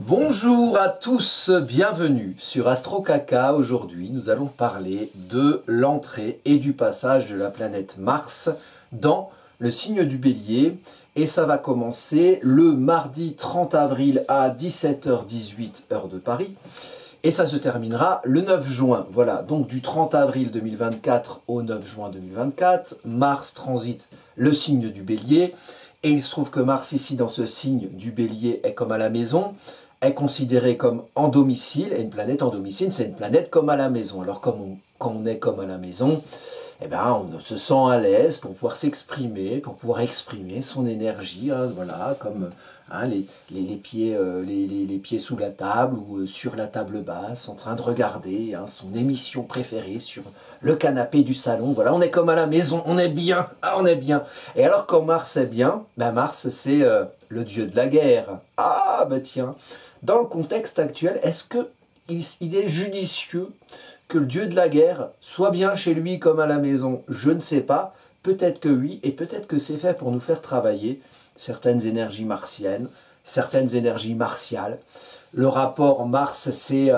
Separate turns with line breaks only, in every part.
Bonjour à tous, bienvenue sur Astro Caca. Aujourd'hui, nous allons parler de l'entrée et du passage de la planète Mars dans le signe du Bélier. Et ça va commencer le mardi 30 avril à 17h18 heure de Paris. Et ça se terminera le 9 juin. Voilà, donc du 30 avril 2024 au 9 juin 2024, Mars transite le signe du Bélier. Et il se trouve que Mars ici dans ce signe du Bélier est comme à la maison, est considérée comme en domicile, et une planète en domicile, c'est une planète comme à la maison. Alors quand on est comme à la maison, eh ben, on se sent à l'aise pour pouvoir s'exprimer, pour pouvoir exprimer son énergie, hein, voilà, comme hein, les pieds sous la table ou sur la table basse, en train de regarder hein, son émission préférée sur le canapé du salon. Voilà, on est comme à la maison, on est bien, ah, on est bien. Et alors quand Mars est bien, ben Mars c'est le dieu de la guerre. Ah ben tiens, dans le contexte actuel, est-ce qu'il est judicieux que le dieu de la guerre soit bien chez lui comme à la maison? Je ne sais pas, peut-être que oui, et peut-être que c'est fait pour nous faire travailler certaines énergies martiennes, certaines énergies martiales. Le rapport Mars, c'est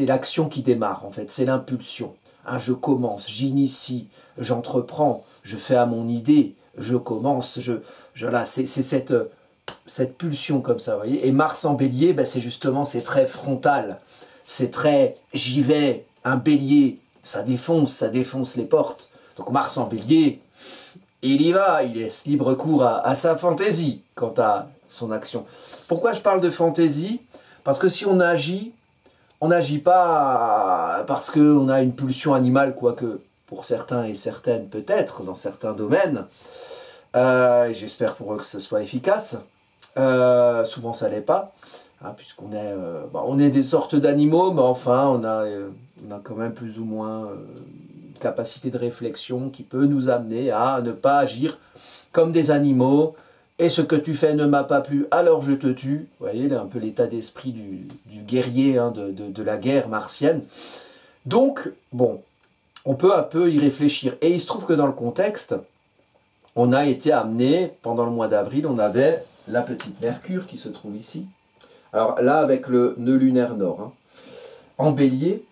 l'action qui démarre, en fait, c'est l'impulsion. Hein, je commence, j'initie, j'entreprends, je fais à mon idée, je commence, là, c'est cette pulsion comme ça, vous voyez. Et Mars en Bélier, ben, c'est justement, c'est très frontal, c'est très j'y vais. Un bélier, ça défonce les portes. Donc Mars en Bélier, il y va, il laisse libre cours à sa fantaisie quant à son action. Pourquoi je parle de fantaisie? Parce que si on n'agit pas parce qu'on a une pulsion animale, quoique pour certains et certaines peut-être, dans certains domaines, j'espère pour eux que ce soit efficace, souvent ça l'est pas, hein, puisqu'on est, on est des sortes d'animaux, mais enfin on a quand même plus ou moins une capacité de réflexion qui peut nous amener à ne pas agir comme des animaux. Et ce que tu fais ne m'a pas plu, alors je te tue. Vous voyez, un peu l'état d'esprit du guerrier hein, de la guerre martienne. Donc, bon, on peut un peu y réfléchir. Et il se trouve que dans le contexte, on a été amené, pendant le mois d'avril, on avait la petite Mercure qui se trouve ici. Alors là, avec le nœud lunaire nord, hein, en Bélier.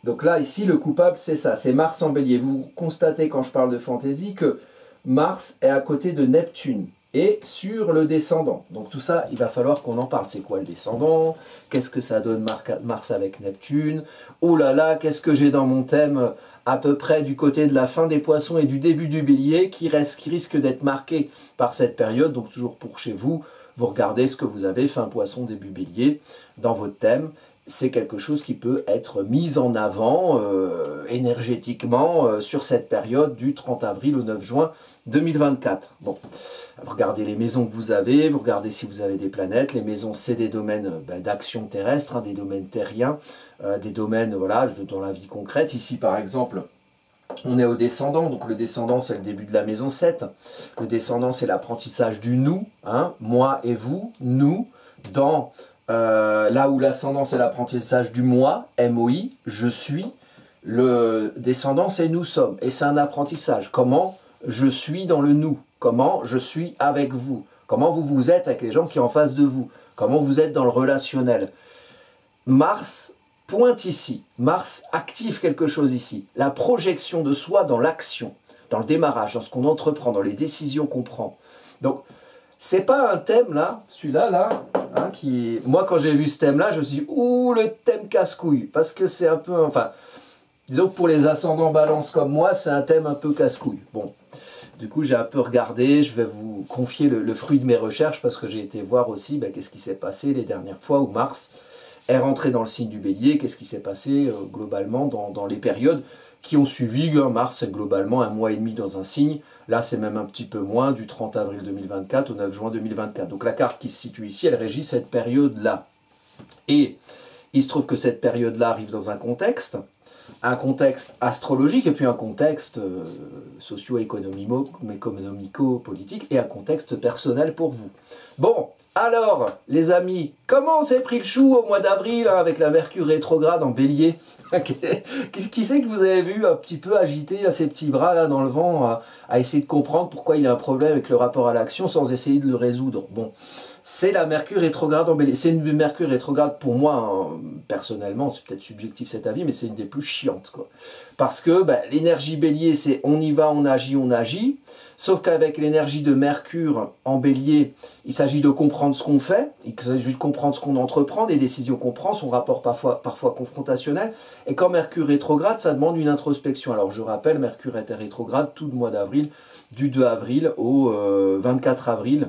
Donc là, ici, le coupable, c'est ça, c'est Mars en Bélier. Vous constatez, quand je parle de fantaisie, que Mars est à côté de Neptune et sur le descendant. Donc tout ça, il va falloir qu'on en parle. C'est quoi le descendant? Qu'est-ce que ça donne Mars avec Neptune? Oh là là, qu'est-ce que j'ai dans mon thème à peu près du côté de la fin des Poissons et du début du Bélier qui risque d'être marqué par cette période. Donc toujours pour chez vous, vous regardez ce que vous avez, fin Poisson, début Bélier, dans votre thème. C'est quelque chose qui peut être mis en avant énergétiquement sur cette période du 30 avril au 9 juin 2024. Bon, vous regardez les maisons que vous avez, vous regardez si vous avez des planètes. Les maisons, c'est des domaines d'action terrestre, hein, des domaines terriens, des domaines voilà, dans la vie concrète. Ici, par exemple, on est au descendant, donc le descendant, c'est le début de la maison 7. Le descendant, c'est l'apprentissage du nous, hein, moi et vous, nous, dans... là où l'ascendant c'est l'apprentissage du moi, MOI, je suis, le descendant c'est nous sommes, et c'est un apprentissage, comment je suis dans le nous, comment je suis avec vous, comment vous êtes avec les gens qui sont en face de vous, comment vous êtes dans le relationnel. Mars pointe ici, Mars active quelque chose ici, la projection de soi dans l'action, dans le démarrage, dans ce qu'on entreprend, dans les décisions qu'on prend. Donc, c'est pas un thème là, celui-là là, hein, qui... Moi quand j'ai vu ce thème là, je me suis dit, ouh le thème casse-couille, parce que c'est un peu, enfin, disons que pour les ascendants balance comme moi, c'est un thème un peu casse-couille. Bon, du coup j'ai un peu regardé, je vais vous confier le fruit de mes recherches, parce que j'ai été voir aussi qu'est-ce qui s'est passé les dernières fois où Mars est rentré dans le signe du Bélier, qu'est-ce qui s'est passé globalement dans les périodes qui ont suivi. Mars, c'est globalement un mois et demi dans un signe. Là, c'est même un petit peu moins, du 30 avril 2024 au 9 juin 2024. Donc la carte qui se situe ici, elle régit cette période-là. Et il se trouve que cette période-là arrive dans un contexte astrologique, et puis un contexte socio-économico-politique, et un contexte personnel pour vous. Bon, alors, les amis, comment on s'est pris le chou au mois d'avril, hein, avec la Mercure rétrograde en Bélier? Qui c'est que vous avez vu un petit peu agiter à ses petits bras là dans le vent, à essayer de comprendre pourquoi il a un problème avec le rapport à l'action sans essayer de le résoudre? Bon, c'est la Mercure rétrograde en Bélier. C'est une Mercure rétrograde pour moi, hein, personnellement, c'est peut-être subjectif cet avis, mais c'est une des plus chiantes, quoi. Parce que l'énergie Bélier, c'est on y va, on agit. Sauf qu'avec l'énergie de Mercure en Bélier, il s'agit de comprendre ce qu'on fait, il s'agit de comprendre ce qu'on entreprend, des décisions qu'on prend, son rapport parfois confrontationnel. Et quand Mercure rétrograde, ça demande une introspection. Alors je rappelle, Mercure était rétrograde tout le mois d'avril, du 2 avril au 24 avril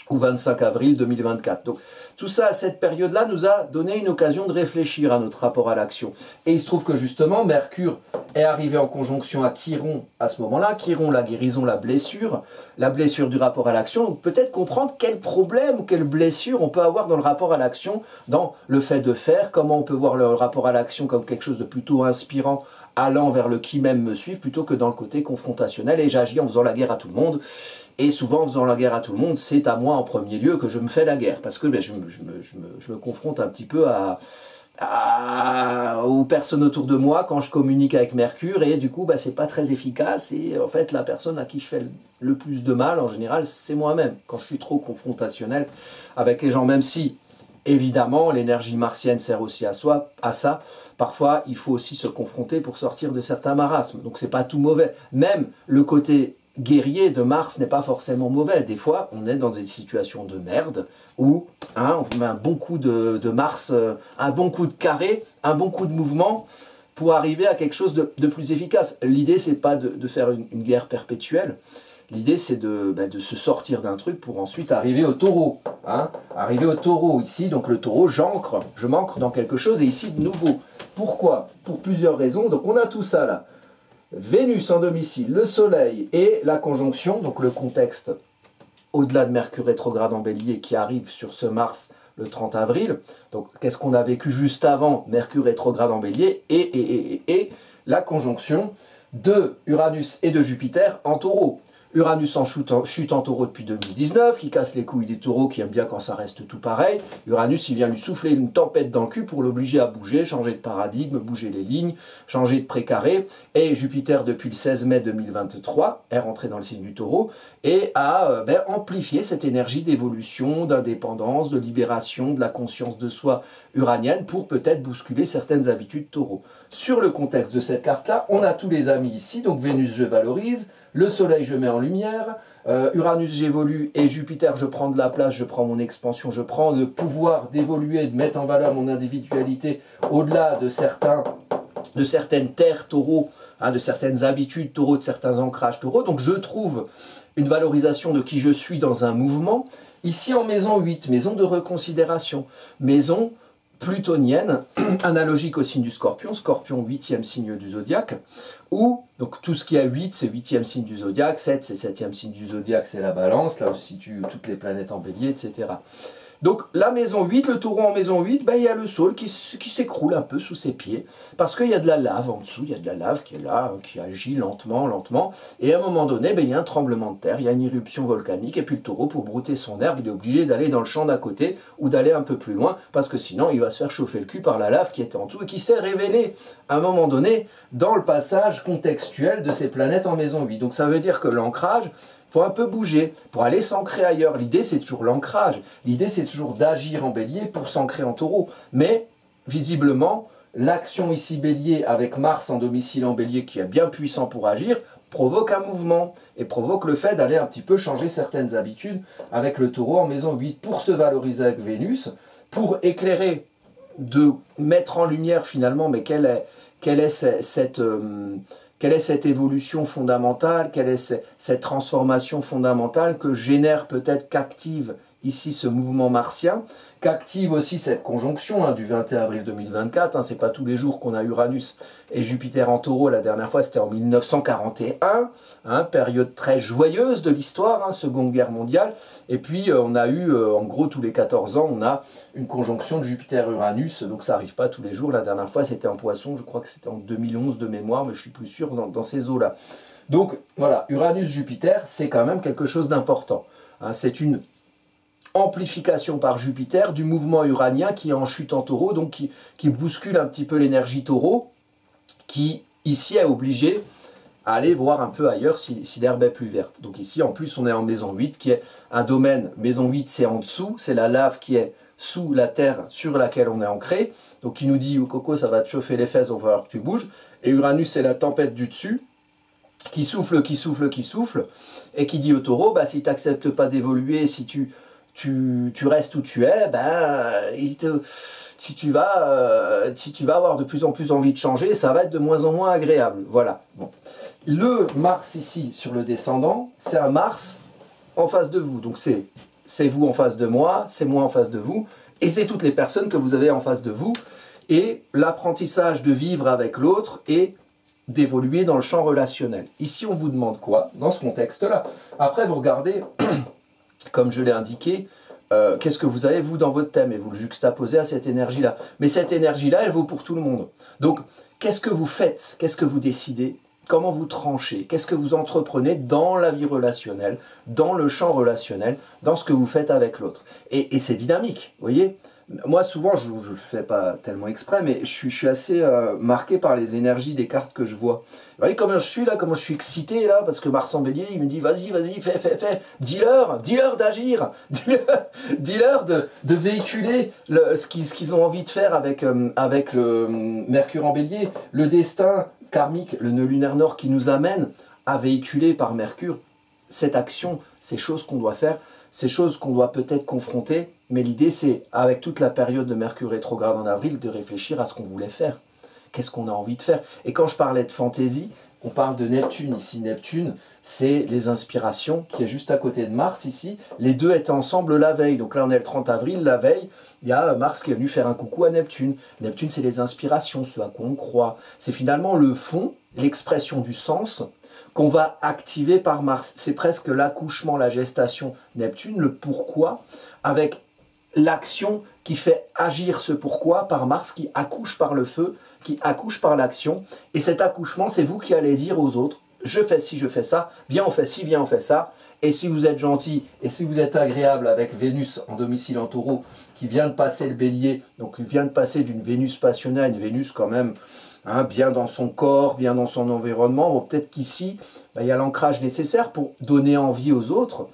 ou 25 avril 2024. Donc tout ça, à cette période-là, nous a donné une occasion de réfléchir à notre rapport à l'action. Et il se trouve que justement, Mercure est arrivé en conjonction à Chiron à ce moment-là. Chiron, la guérison, la blessure du rapport à l'action. Donc peut-être comprendre quel problème ou quelle blessure on peut avoir dans le rapport à l'action, dans le fait de faire, comment on peut voir le rapport à l'action comme quelque chose de plutôt inspirant, allant vers le qui m'aime me suivre, plutôt que dans le côté confrontationnel, et j'agis en faisant la guerre à tout le monde. Et souvent, en faisant la guerre à tout le monde, c'est à moi en premier lieu que je me fais la guerre, parce que je me confronte un petit peu aux personnes autour de moi quand je communique avec Mercure, et du coup, c'est pas très efficace, et en fait, la personne à qui je fais le plus de mal, en général, c'est moi-même, quand je suis trop confrontationnel avec les gens, même si, évidemment, l'énergie martienne sert aussi à ça. Parfois, il faut aussi se confronter pour sortir de certains marasmes, donc c'est pas tout mauvais. Même le côté guerrier de Mars n'est pas forcément mauvais. Des fois, on est dans des situations de merde où on met un bon coup de Mars, un bon coup de carré, un bon coup de mouvement pour arriver à quelque chose de plus efficace. L'idée, c'est pas de faire une guerre perpétuelle. L'idée, c'est de se sortir d'un truc pour ensuite arriver au taureau. Arriver au taureau ici, donc le taureau, je m'ancre dans quelque chose, et ici de nouveau. Pourquoi? Pour plusieurs raisons. Donc on a tout ça là. Vénus en domicile, le Soleil et la conjonction, donc le contexte au-delà de Mercure rétrograde en Bélier qui arrive sur ce Mars le 30 avril. Donc qu'est-ce qu'on a vécu juste avant Mercure rétrograde en Bélier et la conjonction de Uranus et de Jupiter en Taureau. Uranus en chute en Taureau depuis 2019, qui casse les couilles des taureaux, qui aiment bien quand ça reste tout pareil. Uranus, il vient lui souffler une tempête dans le cul pour l'obliger à bouger, changer de paradigme, bouger les lignes, changer de précaré. Et Jupiter, depuis le 16 mai 2023, est rentré dans le signe du Taureau et a amplifié cette énergie d'évolution, d'indépendance, de libération, de la conscience de soi uranienne pour peut-être bousculer certaines habitudes Taureau. Sur le contexte de cette carte-là, on a tous les amis ici, donc Vénus, je valorise. Le Soleil, je mets en lumière, Uranus, j'évolue, et Jupiter, je prends de la place, je prends mon expansion, je prends le pouvoir d'évoluer, de mettre en valeur mon individualité au-delà de certaines terres taureaux, de certaines habitudes taureaux, de certains ancrages taureaux. Donc je trouve une valorisation de qui je suis dans un mouvement. Ici en maison 8, maison de reconsidération, maison plutonienne, analogique au signe du Scorpion, Scorpion 8e signe du zodiaque, où donc tout ce qui a 8 c'est 8e signe du zodiaque, 7 c'est 7e signe du zodiaque, c'est la balance, là où se situent toutes les planètes en bélier, etc. Donc la maison 8, le taureau en maison 8, il y a le sol qui s'écroule un peu sous ses pieds, parce qu'il y a de la lave en dessous, il y a de la lave qui est là, qui agit lentement, et à un moment donné, il y a un tremblement de terre, il y a une éruption volcanique, et puis le taureau, pour brouter son herbe, il est obligé d'aller dans le champ d'à côté, ou d'aller un peu plus loin, parce que sinon il va se faire chauffer le cul par la lave qui était en dessous, et qui s'est révélée à un moment donné, dans le passage contextuel de ces planètes en maison 8. Donc ça veut dire que l'ancrage, il faut un peu bouger pour aller s'ancrer ailleurs. L'idée, c'est toujours l'ancrage. L'idée, c'est toujours d'agir en bélier pour s'ancrer en taureau. Mais, visiblement, l'action ici bélier avec Mars en domicile en bélier qui est bien puissant pour agir, provoque un mouvement et provoque le fait d'aller un petit peu changer certaines habitudes avec le taureau en maison 8 pour se valoriser avec Vénus, pour éclairer, de mettre en lumière finalement, mais quelle est cette évolution fondamentale, quelle est cette transformation fondamentale que génère peut-être, qu'active ici ce mouvement martien, qu'active aussi cette conjonction du 21 avril 2024, c'est pas tous les jours qu'on a Uranus et Jupiter en taureau, la dernière fois c'était en 1941, période très joyeuse de l'histoire, Seconde Guerre mondiale, et puis on a eu, en gros tous les 14 ans, on a une conjonction de Jupiter-Uranus, donc ça n'arrive pas tous les jours, la dernière fois c'était en Poisson, je crois que c'était en 2011 de mémoire, mais je suis plus sûr dans ces eaux-là. Donc voilà, Uranus-Jupiter, c'est quand même quelque chose d'important, c'est une amplification par Jupiter du mouvement uranien qui est en chute en taureau, donc qui bouscule un petit peu l'énergie taureau, qui ici est obligé aller voir un peu ailleurs si l'herbe est plus verte. Donc ici, en plus, on est en maison 8, qui est un domaine, maison 8, c'est en dessous, c'est la lave qui est sous la terre sur laquelle on est ancré. Donc il nous dit, oh, Coco, ça va te chauffer les fesses, donc il va falloir que tu bouges. Et Uranus, c'est la tempête du dessus, qui souffle, qui souffle, qui souffle, et qui dit au taureau, bah, si tu n'acceptes pas d'évoluer, si tu restes où tu es, ben, si tu vas avoir de plus en plus envie de changer, ça va être de moins en moins agréable. Voilà. Bon. Le Mars ici, sur le descendant, c'est un Mars en face de vous. Donc c'est vous en face de moi, c'est moi en face de vous, et c'est toutes les personnes que vous avez en face de vous. Et l'apprentissage de vivre avec l'autre et d'évoluer dans le champ relationnel. Ici, on vous demande quoi dans ce contexte-là? Après, vous regardez, comme je l'ai indiqué, qu'est-ce que vous avez, vous, dans votre thème, et vous le juxtaposez à cette énergie-là. Mais cette énergie-là, elle vaut pour tout le monde. Donc, qu'est-ce que vous faites? Qu'est-ce que vous décidez? Comment vous tranchez? Qu'est-ce que vous entreprenez dans la vie relationnelle, dans le champ relationnel, dans ce que vous faites avec l'autre? Et c'est dynamique, vous voyez? Moi, souvent, je ne le fais pas tellement exprès, mais je suis assez marqué par les énergies des cartes que je vois. Vous voyez comment je suis là, comment je suis excité là, parce que Mars en Bélier, il me dit, vas-y, vas-y, fais, dis-leur d'agir, dis-leur de véhiculer ce qu'ils ont envie de faire avec le Mercure en Bélier, le destin karmique, le nœud lunaire nord qui nous amène à véhiculer par Mercure cette action, ces choses qu'on doit faire, ces choses qu'on doit peut-être confronter, mais l'idée c'est, avec toute la période de Mercure rétrograde en avril, de réfléchir à ce qu'on voulait faire. Qu'est-ce qu'on a envie de faire? Et quand je parlais de fantaisie, on parle de Neptune ici. Neptune, c'est les inspirations, qui est juste à côté de Mars ici. Les deux étaient ensemble la veille. Donc là, on est le 30 avril, la veille, il y a Mars qui est venu faire un coucou à Neptune. Neptune, c'est les inspirations, ce à quoi on croit. C'est finalement le fond, l'expression du sens, qu'on va activer par Mars. C'est presque l'accouchement, la gestation Neptune, le pourquoi, avec l'action qui fait agir ce pourquoi par Mars, qui accouche par le feu, qui accouche par l'action. Et cet accouchement, c'est vous qui allez dire aux autres, je fais ci, je fais ça, viens on fait ci, viens on fait ça. Et si vous êtes gentil, et si vous êtes agréable avec Vénus en domicile en taureau, qui vient de passer le bélier, donc il vient de passer d'une Vénus passionnée à une Vénus quand même, hein, bien dans son corps, bien dans son environnement, bon, peut-être qu'ici, il y a l'ancrage nécessaire pour donner envie aux autres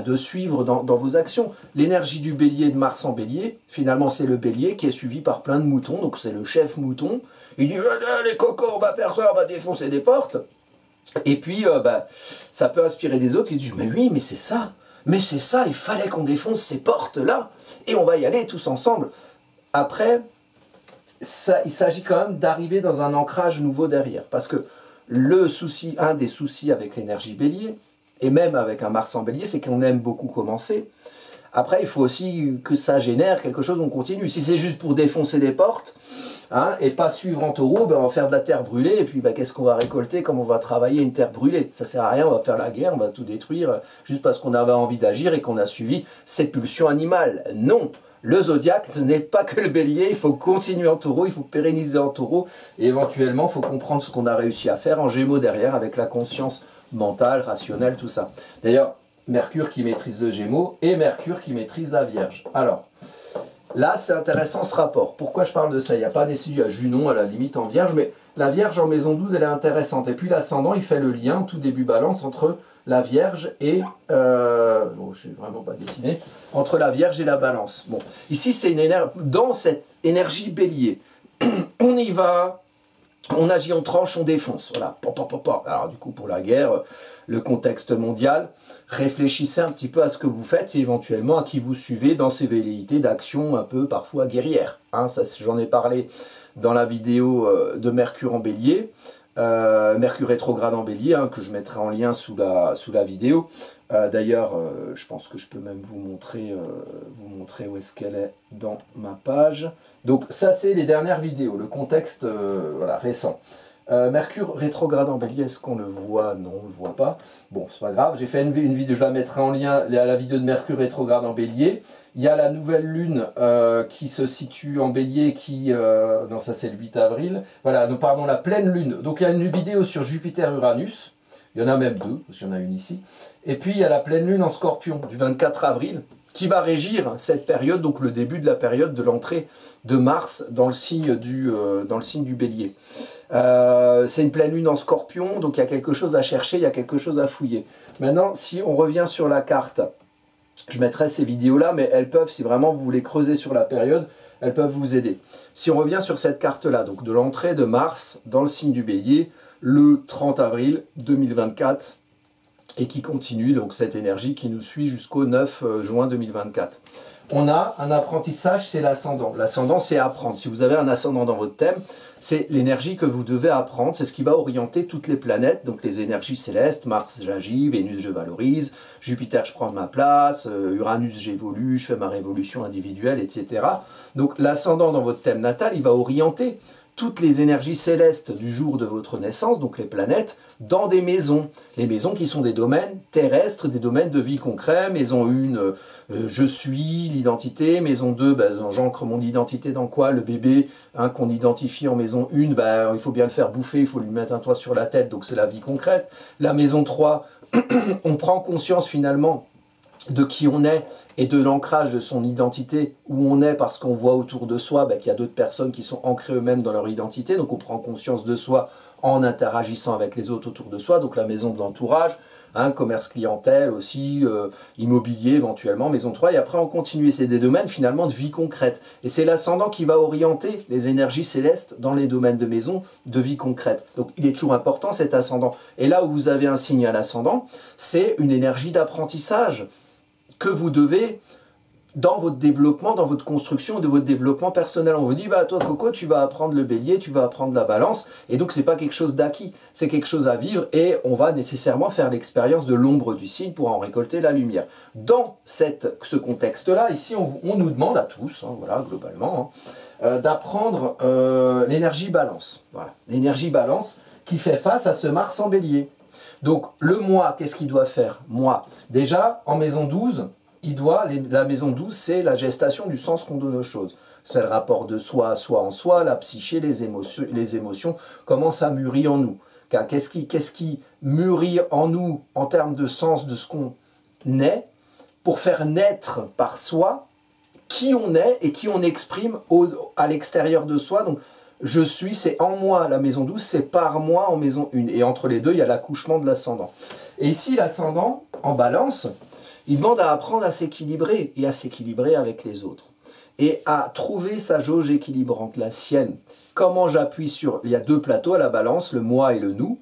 de suivre dans vos actions. L'énergie du bélier, de Mars en bélier, finalement c'est le bélier qui est suivi par plein de moutons, donc c'est le chef mouton. Il dit les cocos, on va faire ça, on va défoncer des portes. Et puis ça peut inspirer des autres qui disent mais oui, mais c'est ça, il fallait qu'on défonce ces portes-là, et on va y aller tous ensemble. Après, il s'agit quand même d'arriver dans un ancrage nouveau derrière, parce que un des soucis avec l'énergie bélier, et même avec un Mars en bélier, c'est qu'on aime beaucoup commencer. Après, il faut aussi que ça génère quelque chose, on continue. Si c'est juste pour défoncer des portes, hein, et pas suivre en taureau, on va faire de la terre brûlée, et puis qu'est-ce qu'on va récolter, comme on va travailler une terre brûlée? Ça sert à rien, on va faire la guerre, on va tout détruire, juste parce qu'on avait envie d'agir et qu'on a suivi cette pulsion animale. Non! Le zodiaque n'est pas que le bélier, il faut continuer en taureau, il faut pérenniser en taureau, et éventuellement, il faut comprendre ce qu'on a réussi à faire en gémeaux derrière, avec la conscience mentale, rationnelle, tout ça. D'ailleurs, Mercure qui maîtrise le Gémeaux et Mercure qui maîtrise la Vierge. Alors, là, c'est intéressant ce rapport. Pourquoi je parle de ça? Il n'y a pas nécessairement, il y a Junon à la limite en Vierge, mais la Vierge en maison 12, elle est intéressante. Et puis l'ascendant, il fait le lien, tout début balance, entre la Vierge et... bon, je n'ai vraiment pas dessiné. Entre la Vierge et la balance. Bon, ici, c'est une énergie... Dans cette énergie bélier, on y va... On agit, on tranche, on défonce. Voilà. Alors du coup, pour la guerre, le contexte mondial, réfléchissez un petit peu à ce que vous faites et éventuellement à qui vous suivez dans ces velléités d'action un peu parfois guerrières. Hein, ça, j'en ai parlé dans la vidéo de Mercure en bélier, Mercure rétrograde en bélier, hein, que je mettrai en lien sous la vidéo. D'ailleurs, je pense que je peux même vous montrer où est-ce qu'elle est dans ma page. Donc ça, c'est les dernières vidéos, le contexte voilà, récent. Mercure rétrograde en bélier, est-ce qu'on le voit? Non, on ne le voit pas. Bon, c'est pas grave, j'ai fait une vidéo, je la mettrai en lien à la vidéo de Mercure rétrograde en bélier. Il y a la nouvelle lune qui se situe en bélier, non, ça c'est le 8 avril. Voilà, donc, pardon, la pleine lune. Donc il y a une vidéo sur Jupiter-Uranus. Il y en a même deux, parce qu'il y en a une ici. Et puis il y a la pleine lune en Scorpion, du 24 avril, qui va régir cette période, donc le début de la période de l'entrée de Mars dans le signe du bélier. C'est une pleine lune en Scorpion, donc il y a quelque chose à chercher, il y a quelque chose à fouiller. Maintenant, si on revient sur la carte, je mettrai ces vidéos-là, mais elles peuvent, si vraiment vous voulez creuser sur la période, elles peuvent vous aider. Si on revient sur cette carte-là, donc de l'entrée de Mars dans le signe du Bélier, le 30 avril 2024, et qui continue, donc cette énergie qui nous suit jusqu'au 9 juin 2024. On a un apprentissage, c'est l'ascendant. L'ascendant, c'est apprendre. Si vous avez un ascendant dans votre thème, c'est l'énergie que vous devez apprendre. C'est ce qui va orienter toutes les planètes, donc les énergies célestes. Mars, j'agis, Vénus, je valorise, Jupiter, je prends ma place, Uranus, j'évolue, je fais ma révolution individuelle, etc. Donc l'ascendant dans votre thème natal, il va orienter toutes les énergies célestes du jour de votre naissance, donc les planètes, dans des maisons. Les maisons qui sont des domaines terrestres, des domaines de vie concret. Maison 1, je suis, l'identité. Maison 2, j'ancre mon identité dans quoi? Le bébé qu'on identifie en maison 1, il faut bien le faire bouffer, il faut lui mettre un toit sur la tête, donc c'est la vie concrète. La maison 3, on prend conscience finalement de qui on est et de l'ancrage de son identité, où on est parce qu'on voit autour de soi qu'il y a d'autres personnes qui sont ancrées eux-mêmes dans leur identité, donc on prend conscience de soi en interagissant avec les autres autour de soi, donc la maison de l'entourage, commerce clientèle aussi, immobilier éventuellement, maison 3, et après on continue, c'est des domaines finalement de vie concrète, et c'est l'ascendant qui va orienter les énergies célestes dans les domaines de maison de vie concrète, donc il est toujours important cet ascendant, et là où vous avez un signe à l'ascendant, c'est une énergie d'apprentissage, que vous devez, dans votre développement, dans votre construction, de votre développement personnel. On vous dit, toi Coco, tu vas apprendre le bélier, tu vas apprendre la balance, et donc c'est pas quelque chose d'acquis, c'est quelque chose à vivre, et on va nécessairement faire l'expérience de l'ombre du signe pour en récolter la lumière. Dans ce contexte-là, ici, on nous demande à tous, voilà, globalement, d'apprendre l'énergie balance. Voilà, l'énergie balance qui fait face à ce Mars en bélier. Donc, le moi, qu'est-ce qu'il doit faire? Moi, déjà, en maison 12, la maison 12, c'est la gestation du sens qu'on donne aux choses. C'est le rapport de soi à soi en soi, la psyché, les émotions, comment ça mûrit en nous. Qu'est-ce qui mûrit en nous en termes de sens de ce qu'on est, pour faire naître par soi qui on est et qui on exprime à l'extérieur de soi. Donc, je suis, c'est en moi, la maison 12, c'est par moi en maison 1. Et entre les deux, il y a l'accouchement de l'ascendant. Et ici, l'ascendant, en balance, il demande à apprendre à s'équilibrer et à s'équilibrer avec les autres. Et à trouver sa jauge équilibrante, la sienne. Comment j'appuie sur... Il y a deux plateaux à la balance, le moi et le nous.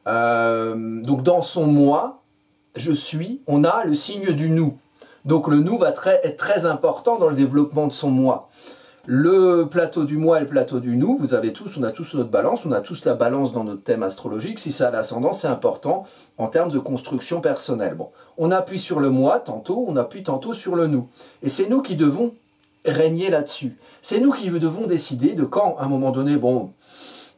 Donc dans son moi, je suis, on a le signe du nous. Donc le nous va être très important dans le développement de son moi. Le plateau du moi et le plateau du nous, on a tous notre balance, on a tous la balance dans notre thème astrologique. Si ça a l'ascendant, c'est important en termes de construction personnelle. Bon, on appuie sur le moi tantôt, on appuie tantôt sur le nous. Et c'est nous qui devons régner là-dessus. C'est nous qui devons décider de quand, à un moment donné,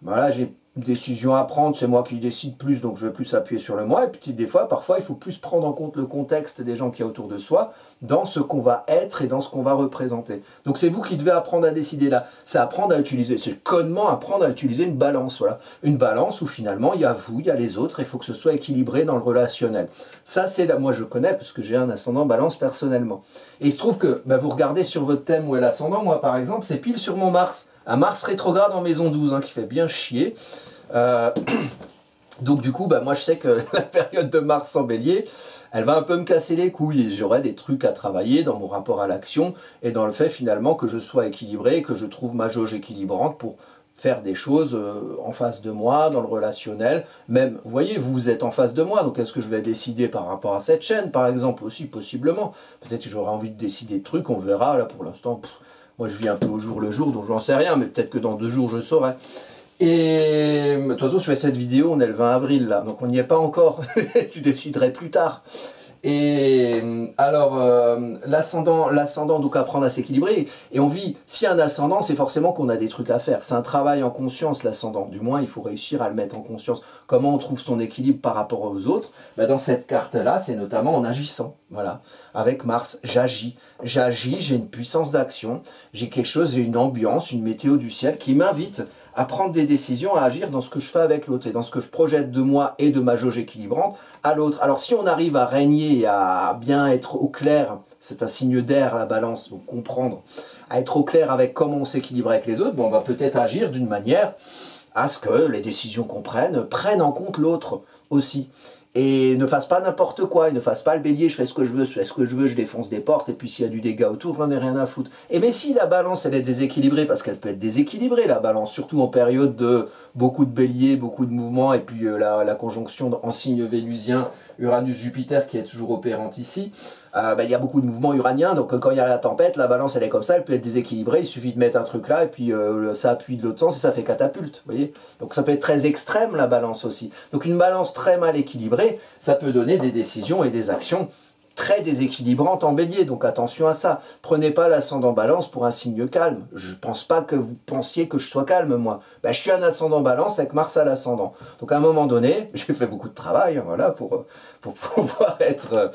voilà, j'ai une décision à prendre, c'est moi qui décide plus, donc je vais plus appuyer sur le moi. Et puis des fois, parfois, il faut plus prendre en compte le contexte des gens qui y a autour de soi, dans ce qu'on va être et dans ce qu'on va représenter. Donc c'est vous qui devez apprendre à décider là. C'est apprendre à utiliser, c'est connement apprendre à utiliser une balance, voilà. Une balance où finalement, il y a vous, il y a les autres, il faut que ce soit équilibré dans le relationnel. Ça, c'est là, moi je connais, parce que j'ai un ascendant balance personnellement. Et il se trouve que, vous regardez sur votre thème où est l'ascendant, moi par exemple, c'est pile sur mon Mars. Un Mars rétrograde en maison 12, qui fait bien chier. Donc du coup, moi je sais que la période de Mars en bélier, elle va un peu me casser les couilles et j'aurai des trucs à travailler dans mon rapport à l'action et dans le fait finalement que je sois équilibré, que je trouve ma jauge équilibrante pour faire des choses en face de moi, dans le relationnel. Même, vous voyez, vous êtes en face de moi, donc est-ce que je vais décider par rapport à cette chaîne, par exemple, aussi, possiblement. Peut-être que j'aurai envie de décider de trucs, on verra, là pour l'instant, moi je vis un peu au jour le jour, donc j'en sais rien, mais peut-être que dans 2 jours je saurai. Et de toute façon, je fais cette vidéo, on est le 20 avril là, donc on n'y est pas encore, je déciderai plus tard. Et alors, l'ascendant, donc apprendre à s'équilibrer, et on vit, si un ascendant, c'est forcément qu'on a des trucs à faire, c'est un travail en conscience l'ascendant, du moins il faut réussir à le mettre en conscience. Comment on trouve son équilibre par rapport aux autres? Dans cette carte-là, c'est notamment en agissant, voilà, avec Mars, j'agis, j'ai une puissance d'action, j'ai quelque chose, j'ai une ambiance, une météo du ciel qui m'invite à prendre des décisions, à agir dans ce que je fais avec l'autre et dans ce que je projette de moi et de ma jauge équilibrante à l'autre. Alors si on arrive à régner et à bien être au clair, c'est un signe d'air la balance, donc comprendre, à être au clair avec comment on s'équilibre avec les autres, on va peut-être agir d'une manière à ce que les décisions qu'on prennent en compte l'autre aussi. Et ne fasse pas n'importe quoi, il ne fasse pas le bélier, je fais ce que je veux, je fais ce que je veux, je défonce des portes, et puis s'il y a du dégât autour, j'en ai rien à foutre. Et mais si la balance, elle est déséquilibrée, parce qu'elle peut être déséquilibrée, la balance, surtout en période de beaucoup de béliers, beaucoup de mouvements, et puis la conjonction en signe vénusien, Uranus-Jupiter qui est toujours opérante ici, il y a beaucoup de mouvements uraniens, donc quand il y a la tempête, la balance elle est comme ça, elle peut être déséquilibrée, il suffit de mettre un truc là, et puis ça appuie de l'autre sens, et ça fait catapulte, vous voyez. Donc ça peut être très extrême la balance aussi. Donc une balance très mal équilibrée, ça peut donner des décisions et des actions très déséquilibrantes en bélier, donc attention à ça. Prenez pas l'ascendant balance pour un signe calme. Je pense pas que vous pensiez que je sois calme, moi. Je suis un ascendant balance avec Mars à l'ascendant. Donc à un moment donné, j'ai fait beaucoup de travail, hein, voilà, pour pouvoir être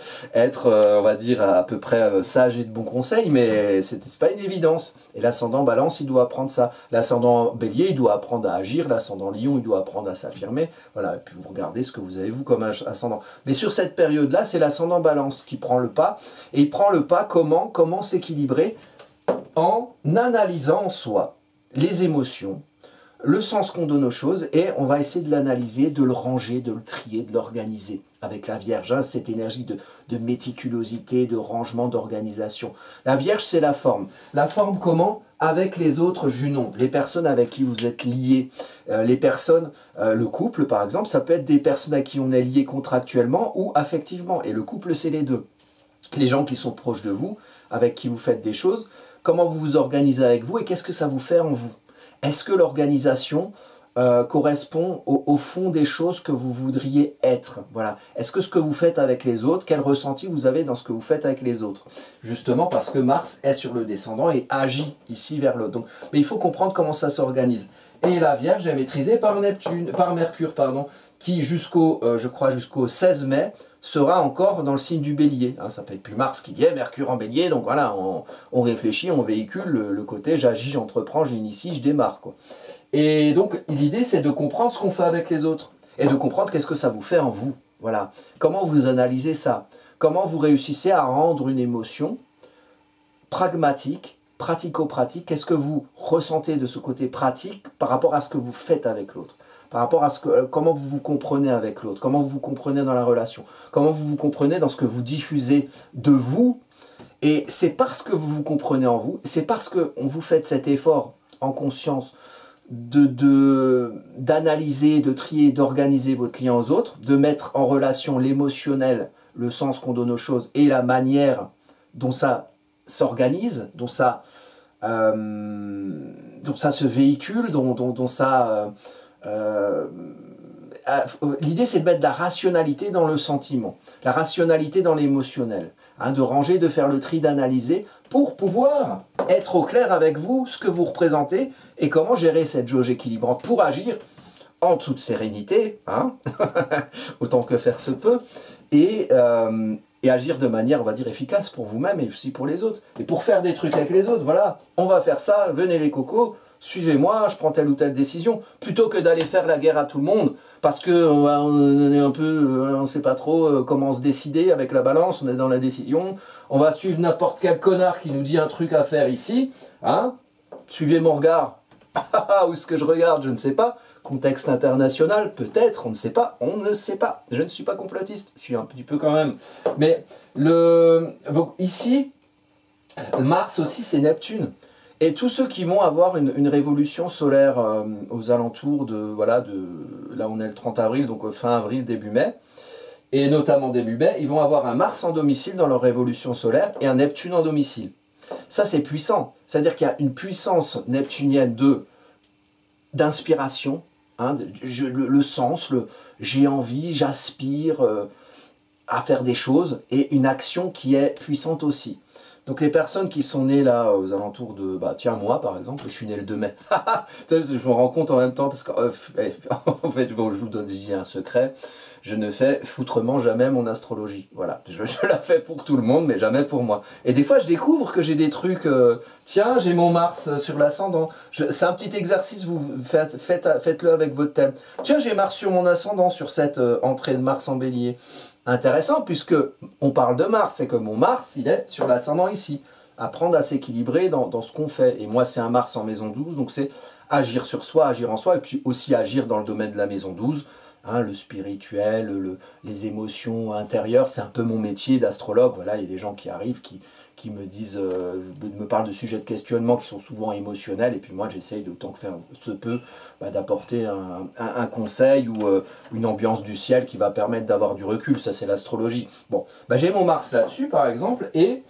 on va dire, à peu près sage et de bons conseils, mais c'est pas une évidence. Et l'ascendant balance, il doit apprendre ça. L'ascendant bélier, il doit apprendre à agir. L'ascendant lion, il doit apprendre à s'affirmer. Voilà, et puis vous regardez ce que vous avez, vous, comme ascendant. Mais sur cette période-là, c'est l'ascendant balance qui prend le pas. Et il prend le pas comment s'équilibrer en analysant en soi les émotions, le sens qu'on donne aux choses, et on va essayer de l'analyser, de le ranger, de le trier, de l'organiser. Avec la Vierge, hein, cette énergie de méticulosité, de rangement, d'organisation. La Vierge, c'est la forme. La forme comment? Avec les autres junon, les personnes avec qui vous êtes liés, les personnes, le couple par exemple, ça peut être des personnes à qui on est lié contractuellement ou affectivement, et le couple c'est les deux. Les gens qui sont proches de vous, avec qui vous faites des choses, comment vous vous organisez avec vous et qu'est-ce que ça vous fait en vous? Est-ce que l'organisation correspond au fond des choses que vous voudriez être? Voilà. Est-ce que ce que vous faites avec les autres, quel ressenti vous avez dans ce que vous faites avec les autres? Justement parce que Mars est sur le descendant et agit ici vers l'autre. Donc, mais il faut comprendre comment ça s'organise. Et la Vierge est maîtrisée par Mercure, pardon, qui je crois jusqu'au 16 mai, sera encore dans le signe du bélier. Hein, ça peut être plus Mars qui dit Mercure en bélier, donc voilà, on réfléchit, on véhicule le côté j'agis, j'entreprends, j'initie, je démarre, quoi. Et donc l'idée c'est de comprendre ce qu'on fait avec les autres, et de comprendre qu'est-ce que ça vous fait en vous. Voilà. Comment vous analysez ça? Comment vous réussissez à rendre une émotion pragmatique, pratico-pratique? Qu'est-ce que vous ressentez de ce côté pratique par rapport à ce que vous faites avec l'autre? Par rapport à comment vous vous comprenez avec l'autre, comment vous vous comprenez dans la relation, comment vous vous comprenez dans ce que vous diffusez de vous. Et c'est parce que vous vous comprenez en vous, c'est parce qu'on vous fait cet effort en conscience d'analyser, de trier, d'organiser votre lien aux autres, de mettre en relation l'émotionnel, le sens qu'on donne aux choses et la manière dont ça s'organise, dont ça se véhicule, dont ça... l'idée c'est de mettre de la rationalité dans le sentiment, la rationalité dans l'émotionnel, hein, de ranger, de faire le tri, d'analyser pour pouvoir être au clair avec vous, ce que vous représentez et comment gérer cette jauge équilibrante pour agir en toute sérénité, hein, autant que faire se peut, et agir de manière, on va dire, efficace pour vous-même et aussi pour les autres. Et pour faire des trucs avec les autres, voilà, on va faire ça, venez les cocos, suivez-moi, je prends telle ou telle décision, plutôt que d'aller faire la guerre à tout le monde, parce que on est un peu, on ne sait pas trop comment se décider avec la balance, on est dans la décision, on va suivre n'importe quel connard qui nous dit un truc à faire ici, hein, suivez mon regard, où est-ce que je regarde, je ne sais pas, contexte international, peut-être, on ne sait pas, je ne suis pas complotiste, je suis un petit peu quand même, mais donc, ici, Mars aussi c'est Neptune. Et tous ceux qui vont avoir une révolution solaire aux alentours là on est le 30 avril, donc fin avril, début mai, et notamment début mai, ils vont avoir un Mars en domicile dans leur révolution solaire et un Neptune en domicile. Ça c'est puissant, c'est-à-dire qu'il y a une puissance neptunienne d'inspiration, hein, le sens, j'ai envie, j'aspire à faire des choses, et une action qui est puissante aussi. Donc les personnes qui sont nées là aux alentours de... tiens, moi par exemple, je suis né le 2 mai. Je me rends compte en même temps, parce qu'en fait, je vous donne un secret, je ne fais foutrement jamais mon astrologie. Voilà, je la fais pour tout le monde, mais jamais pour moi. Et des fois, je découvre que j'ai des trucs... tiens, j'ai mon Mars sur l'ascendant. C'est un petit exercice, vous faites-le avec votre thème. Tiens, j'ai Mars sur mon ascendant, sur cette entrée de Mars en bélier. Intéressant, puisque on parle de Mars, c'est que mon Mars, il est sur l'ascendant ici. Apprendre à s'équilibrer dans ce qu'on fait. Et moi, c'est un Mars en maison 12, donc c'est agir sur soi, agir en soi, et puis aussi agir dans le domaine de la maison 12, hein, le spirituel, les émotions intérieures. C'est un peu mon métier d'astrologue. Voilà, il y a des gens qui arrivent, qui me disent, me parlent de sujets de questionnement qui sont souvent émotionnels, et puis moi j'essaye d'autant que faire se peut d'apporter un conseil ou une ambiance du ciel qui va permettre d'avoir du recul. Ça, c'est l'astrologie. Bon, j'ai mon Mars là-dessus par exemple, et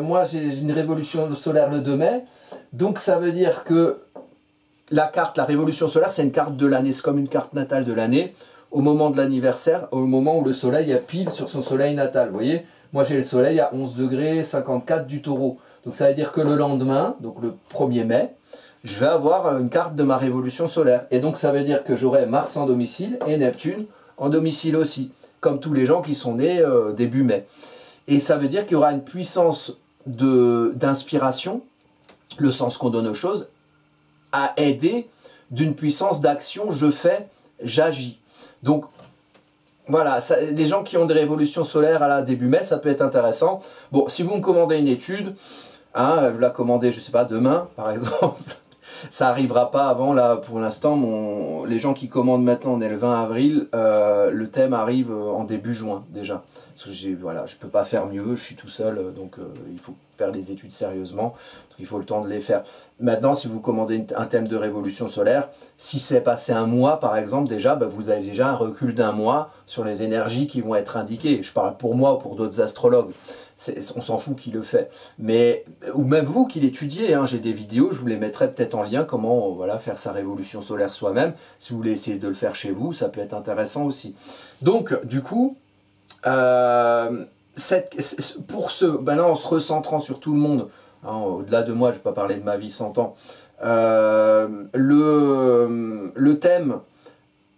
moi j'ai une révolution solaire le 2 mai, donc ça veut dire que la révolution solaire, c'est une carte de l'année, c'est comme une carte natale de l'année. Au moment de l'anniversaire, au moment où le soleil est pile sur son soleil natal. Vous voyez, moi j'ai le soleil à 11 degrés 54 du taureau. Donc ça veut dire que le lendemain, donc le 1er mai, je vais avoir une carte de ma révolution solaire. Et donc ça veut dire que j'aurai Mars en domicile et Neptune en domicile aussi, comme tous les gens qui sont nés début mai. Et ça veut dire qu'il y aura une puissance d'inspiration, le sens qu'on donne aux choses, à aider d'une puissance d'action, je fais, j'agis. Donc, voilà, les gens qui ont des révolutions solaires à la début mai, ça peut être intéressant. Bon, si vous me commandez une étude, hein, vous la commandez, je ne sais pas, demain, par exemple, ça n'arrivera pas avant, là, pour l'instant, les gens qui commandent maintenant, on est le 20 avril, le thème arrive en début juin, déjà. Parce que voilà, je ne peux pas faire mieux, je suis tout seul, donc il faut faire les études sérieusement, donc il faut le temps de les faire. Maintenant, si vous commandez un thème de révolution solaire, si c'est passé un mois, par exemple, déjà, vous avez déjà un recul d'un mois sur les énergies qui vont être indiquées. Je parle pour moi ou pour d'autres astrologues. On s'en fout qui le fait. Mais, ou même vous qui l'étudiez, hein, j'ai des vidéos, je vous les mettrai peut-être en lien, comment voilà, faire sa révolution solaire soi-même. Si vous voulez essayer de le faire chez vous, ça peut être intéressant aussi. Donc, du coup, là, en se recentrant sur tout le monde, hein, au-delà de moi, je ne vais pas parler de ma vie 100 ans, le thème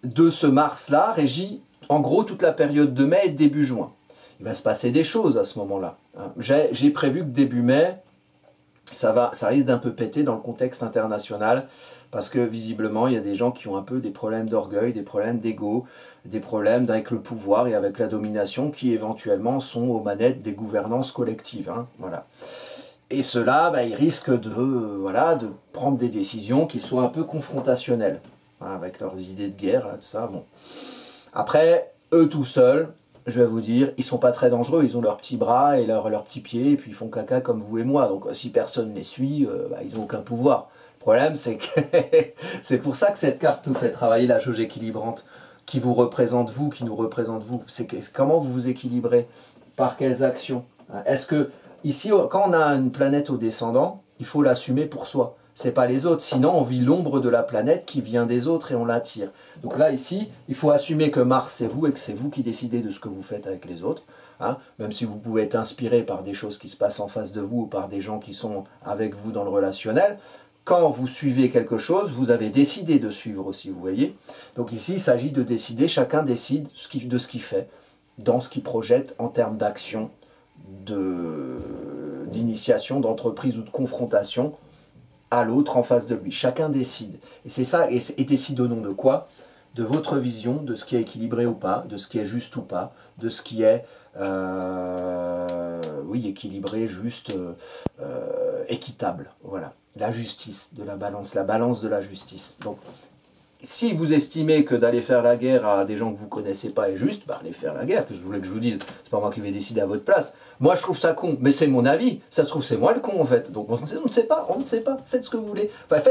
de ce Mars-là régit en gros toute la période de mai et début juin. Il va se passer des choses à ce moment-là. J'ai prévu que début mai, ça risque d'un peu péter dans le contexte international, parce que visiblement, il y a des gens qui ont un peu des problèmes d'orgueil, des problèmes d'ego, des problèmes avec le pouvoir et avec la domination, qui éventuellement sont aux manettes des gouvernances collectives. Hein, voilà. Et ceux-là, ils risquent de prendre des décisions qui soient un peu confrontationnelles, hein, avec leurs idées de guerre, là, tout ça. Bon. Après, eux tout seuls, je vais vous dire, ils sont pas très dangereux, ils ont leurs petits bras et leurs petits pieds, et puis ils font caca comme vous et moi, donc si personne ne les suit, ils n'ont aucun pouvoir. Le problème, c'est que c'est pour ça que cette carte nous fait travailler la jauge équilibrante, qui vous représente vous, qui nous représente vous. C'est comment vous vous équilibrez, par quelles actions. Est-ce que, ici, quand on a une planète au descendant, il faut l'assumer pour soi. C'est pas les autres, sinon on vit l'ombre de la planète qui vient des autres et on l'attire. Donc là, ici, il faut assumer que Mars, c'est vous et que c'est vous qui décidez de ce que vous faites avec les autres. Hein, même si vous pouvez être inspiré par des choses qui se passent en face de vous ou par des gens qui sont avec vous dans le relationnel. Quand vous suivez quelque chose, vous avez décidé de suivre aussi, vous voyez. Donc ici, il s'agit de décider, chacun décide de ce qu'il fait, dans ce qu'il projette en termes d'action, d'initiation, d'entreprise ou de confrontation à l'autre en face de lui. Chacun décide. Et c'est ça, et décide au nom de quoi? De votre vision, de ce qui est équilibré ou pas, de ce qui est juste ou pas, de ce qui est équilibré, juste, équitable. Voilà. La justice de la balance de la justice. Donc, si vous estimez que d'aller faire la guerre à des gens que vous ne connaissez pas est juste, allez faire la guerre, que vous voulez que je vous dise, c'est pas moi qui vais décider à votre place. Moi je trouve ça con, mais c'est mon avis, ça se trouve c'est moi le con en fait, donc on ne sait pas, faites ce que vous voulez, enfin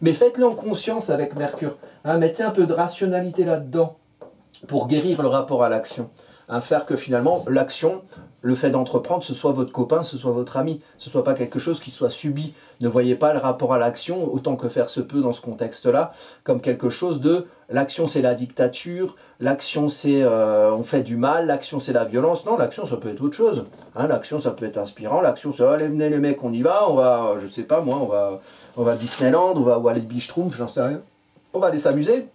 mais faites-le en conscience avec Mercure, hein, mettez un peu de rationalité là-dedans, pour guérir le rapport à l'action, hein, faire que finalement l'action, le fait d'entreprendre, ce soit votre copain, ce soit votre ami, ce soit pas quelque chose qui soit subi. Ne voyez pas le rapport à l'action, autant que faire se peut dans ce contexte-là, comme quelque chose de l'action c'est la dictature, l'action c'est on fait du mal, l'action c'est la violence. Non, l'action ça peut être autre chose. Hein, l'action ça peut être inspirant, l'action c'est allez venez les mecs on y va, on va, je sais pas moi, on va à Disneyland, on va aller de Bichtroumpf, j'en sais rien. On va aller s'amuser.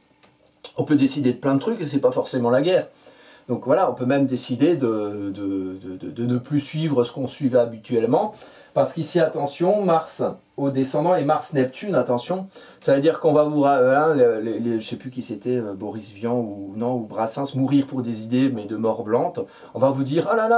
On peut décider de plein de trucs et c'est pas forcément la guerre. Donc voilà, on peut même décider de ne plus suivre ce qu'on suivait habituellement. Parce qu'ici, attention, Mars au descendant et Mars-Neptune, attention, ça veut dire qu'on va vous... je sais plus qui c'était, Boris Vian ou non, ou Brassens, mourir pour des idées, mais de mort blante. On va vous dire, oh là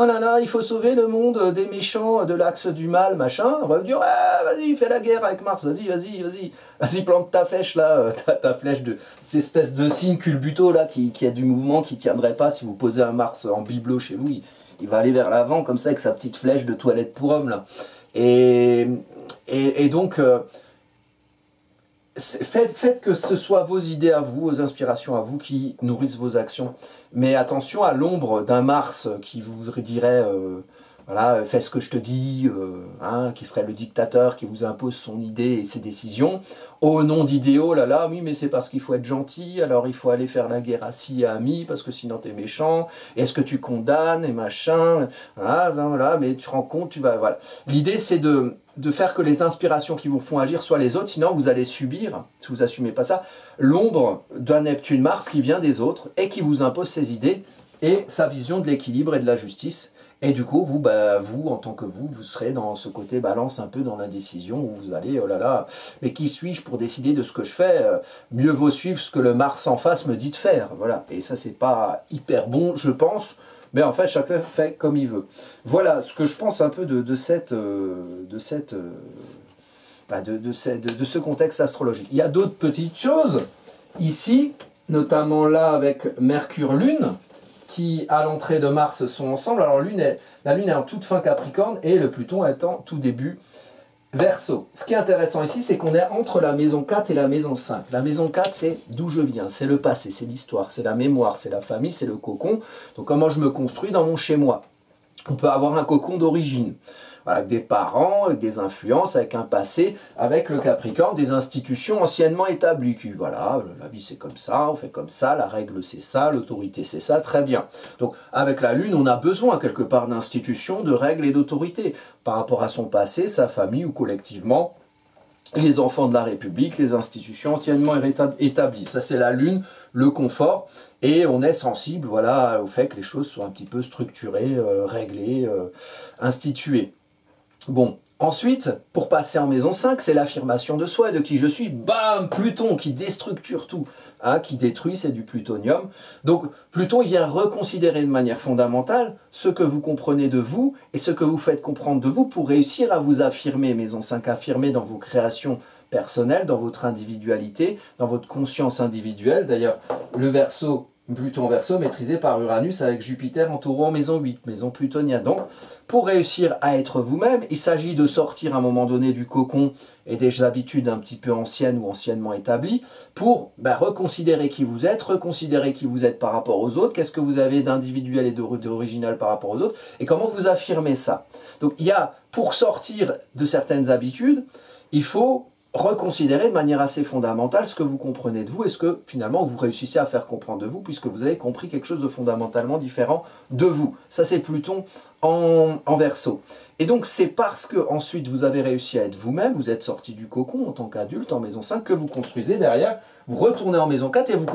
là, il faut sauver le monde des méchants, de l'axe du mal, machin. On va vous dire, ah, vas-y, fais la guerre avec Mars, vas-y, plante ta flèche là, ta flèche de cette espèce de signe culbuto là, qui a du mouvement, qui tiendrait pas. Si vous posez un Mars en bibelot chez vous, il va aller vers l'avant comme ça avec sa petite flèche de toilette pour homme là. Et donc, faites que ce soit vos idées à vous, vos inspirations à vous qui nourrissent vos actions. Mais attention à l'ombre d'un Mars qui vous dirait, voilà, fais ce que je te dis, qui serait le dictateur qui vous impose son idée et ses décisions, au nom d'idéaux, là, oui, mais c'est parce qu'il faut être gentil, alors il faut aller faire la guerre à ci et à mi, parce que sinon t'es méchant, est-ce que tu condamnes, et machin, voilà, mais tu te rends compte, voilà. L'idée, c'est de faire que les inspirations qui vous font agir soient les autres, sinon vous allez subir, si vous assumez pas ça, l'ombre d'un Neptune-Mars qui vient des autres et qui vous impose ses idées et sa vision de l'équilibre et de la justice. Et du coup, vous, en tant que vous serez dans ce côté balance un peu dans l'indécision, où vous allez, oh là là, mais qui suis-je pour décider de ce que je fais? Mieux vaut suivre ce que le Mars en face me dit de faire, voilà. Et ça, c'est pas hyper bon, je pense, mais en fait, chacun fait comme il veut. Voilà ce que je pense un peu de ce contexte astrologique. Il y a d'autres petites choses, ici, notamment là avec Mercure-Lune, qui à l'entrée de Mars sont ensemble. Alors la Lune est en toute fin Capricorne et le Pluton est en tout début Verseau. Ce qui est intéressant ici, c'est qu'on est entre la maison 4 et la maison 5. La maison 4, c'est d'où je viens, c'est le passé, c'est l'histoire, c'est la mémoire, c'est la famille, c'est le cocon. Donc comment je me construis dans mon chez-moi. On peut avoir un cocon d'origine, voilà, avec des parents, avec des influences, avec un passé, avec le Capricorne, des institutions anciennement établies. Qui, voilà, la vie c'est comme ça, on fait comme ça, la règle c'est ça, l'autorité c'est ça, très bien. Donc avec la Lune, on a besoin quelque part d'institutions, de règles et d'autorité par rapport à son passé, sa famille ou collectivement les enfants de la République, les institutions anciennement établies. Ça c'est la Lune, le confort, et on est sensible, voilà, au fait que les choses soient un petit peu structurées, réglées, instituées. Bon, ensuite, pour passer en maison 5, c'est l'affirmation de soi et de qui je suis. Bam, Pluton qui déstructure tout, qui détruit, c'est du plutonium. Donc Pluton, il vient reconsidérer de manière fondamentale ce que vous comprenez de vous et ce que vous faites comprendre de vous pour réussir à vous affirmer, maison 5, affirmer dans vos créations personnelles, dans votre individualité, dans votre conscience individuelle. D'ailleurs, le Verseau, Pluton Verseau, maîtrisé par Uranus avec Jupiter en Taureau en maison 8, maison plutonienne. Donc, pour réussir à être vous-même, il s'agit de sortir à un moment donné du cocon et des habitudes un petit peu anciennes ou anciennement établies pour reconsidérer qui vous êtes par rapport aux autres, qu'est-ce que vous avez d'individuel et d'original par rapport aux autres, et comment vous affirmez ça. Donc, il y a, pour sortir de certaines habitudes, il faut reconsidérer de manière assez fondamentale ce que vous comprenez de vous et ce que finalement vous réussissez à faire comprendre de vous puisque vous avez compris quelque chose de fondamentalement différent de vous. Ça c'est Pluton en Verseau. Et donc c'est parce que ensuite vous avez réussi à être vous-même, vous êtes sorti du cocon en tant qu'adulte en maison 5 que vous construisez derrière, vous retournez en maison 4 et vous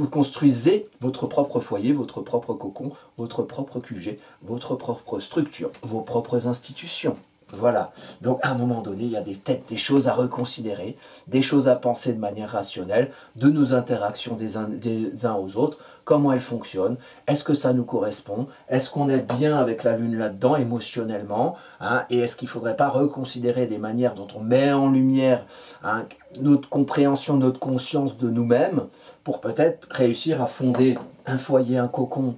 construisez votre propre foyer, votre propre cocon, votre propre QG, votre propre structure, vos propres institutions. Voilà, donc à un moment donné, il y a peut-être des choses à reconsidérer, des choses à penser de manière rationnelle, de nos interactions des uns aux autres, comment elles fonctionnent, est-ce que ça nous correspond, est-ce qu'on est bien avec la Lune là-dedans émotionnellement, et est-ce qu'il ne faudrait pas reconsidérer des manières dont on met en lumière notre compréhension, notre conscience de nous-mêmes, pour peut-être réussir à fonder un foyer, un cocon,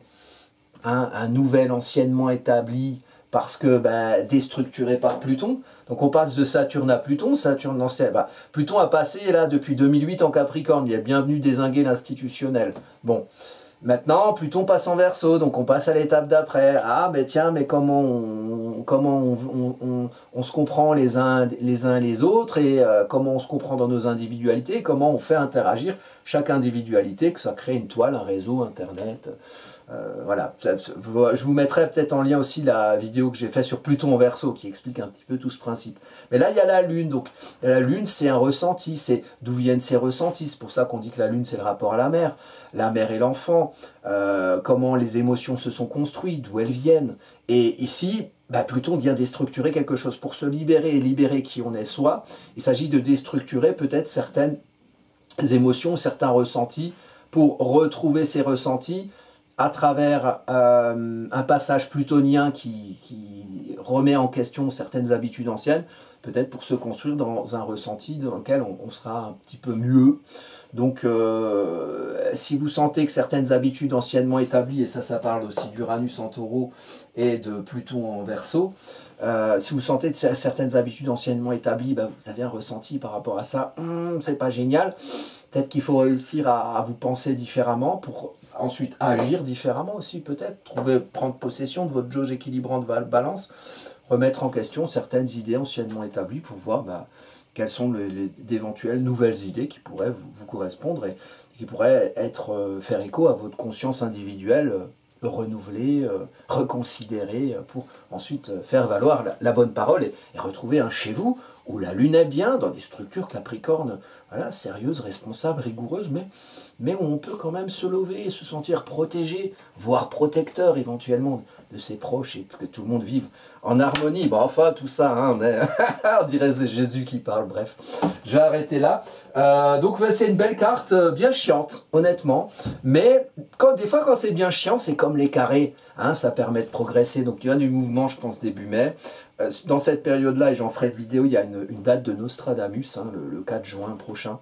un nouvel anciennement établi, parce que déstructuré par Pluton. Donc on passe de Saturne à Pluton, Pluton a passé là depuis 2008 en Capricorne, il est bien venu dézinguer l'institutionnel. Bon, maintenant Pluton passe en Verseau, donc on passe à l'étape d'après. Ah mais tiens, mais comment on se comprend les uns et les autres, et comment on se comprend dans nos individualités, comment on fait interagir chaque individualité, que ça crée une toile, un réseau, Internet. Voilà, je vous mettrai peut-être en lien aussi la vidéo que j'ai faite sur Pluton en Verseau qui explique un petit peu tout ce principe. Mais là, il y a la Lune. Donc, la Lune, c'est un ressenti. C'est d'où viennent ces ressentis. C'est pour ça qu'on dit que la Lune, c'est le rapport à la mère et l'enfant. Comment les émotions se sont construites, d'où elles viennent. Et ici, bah, Pluton vient déstructurer quelque chose. Pour se libérer et libérer qui on est soi, il s'agit de déstructurer peut-être certaines émotions, certains ressentis, pour retrouver ces ressentis à travers un passage plutonien qui remet en question certaines habitudes anciennes, peut-être pour se construire dans un ressenti dans lequel on sera un petit peu mieux. Donc, si vous sentez que certaines habitudes anciennement établies, et ça parle aussi d'Uranus en Taureau et de Pluton en Verseau, si vous sentez que certaines habitudes anciennement établies, bah, vous avez un ressenti par rapport à ça, c'est pas génial, peut-être qu'il faut réussir à vous penser différemment pour ensuite agir différemment aussi peut-être, prendre possession de votre jauge équilibrante de balance, remettre en question certaines idées anciennement établies pour voir quelles sont d'éventuelles nouvelles idées qui pourraient vous correspondre et qui pourraient faire écho à votre conscience individuelle, renouveler, reconsidérer, pour ensuite faire valoir la bonne parole et retrouver un chez vous où la lune est bien, dans des structures Capricorne, voilà, sérieuses, responsables, rigoureuses, mais où on peut quand même se lever et se sentir protégé, voire protecteur éventuellement de ses proches et que tout le monde vive en harmonie. Bon, enfin, tout ça, hein, mais on dirait c'est Jésus qui parle, bref. Je vais arrêter là. Donc, c'est une belle carte, bien chiante, honnêtement. Mais des fois, quand c'est bien chiant, c'est comme les carrés. Hein, ça permet de progresser. Donc, il y a du mouvement, je pense, début mai. Dans cette période-là, et j'en ferai une vidéo, il y a une date de Nostradamus, hein, le 4 juin prochain,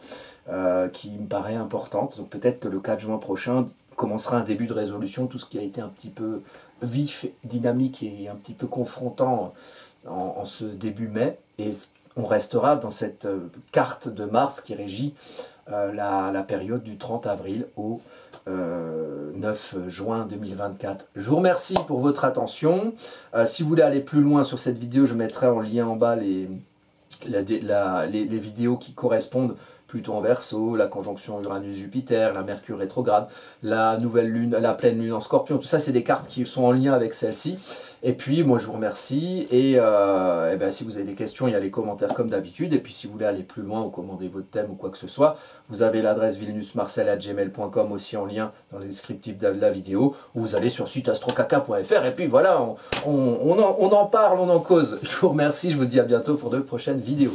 qui me paraît importante. Donc, peut-être que le 4 juin prochain commencera un début de résolution, tout ce qui a été un petit peu vif, dynamique et un petit peu confrontant en ce début mai. Et on restera dans cette carte de Mars qui régit la période du 30 avril au 9 juin 2024. Je vous remercie pour votre attention. Si vous voulez aller plus loin sur cette vidéo, je mettrai en lien en bas les vidéos qui correspondent Pluton en Verseau, la conjonction Uranus-Jupiter, la Mercure rétrograde, la nouvelle lune, la pleine lune en Scorpion. Tout ça, c'est des cartes qui sont en lien avec celle-ci. Et puis, moi, je vous remercie. Et si vous avez des questions, il y a les commentaires comme d'habitude. Et puis, si vous voulez aller plus loin ou commander votre thème ou quoi que ce soit, vous avez l'adresse vilnusmarcel@gmail.com aussi en lien dans le descriptif de la vidéo. Ou vous allez sur le site astrocaca.fr. Et puis, voilà, on en parle, on en cause. Je vous remercie. Je vous dis à bientôt pour de prochaines vidéos.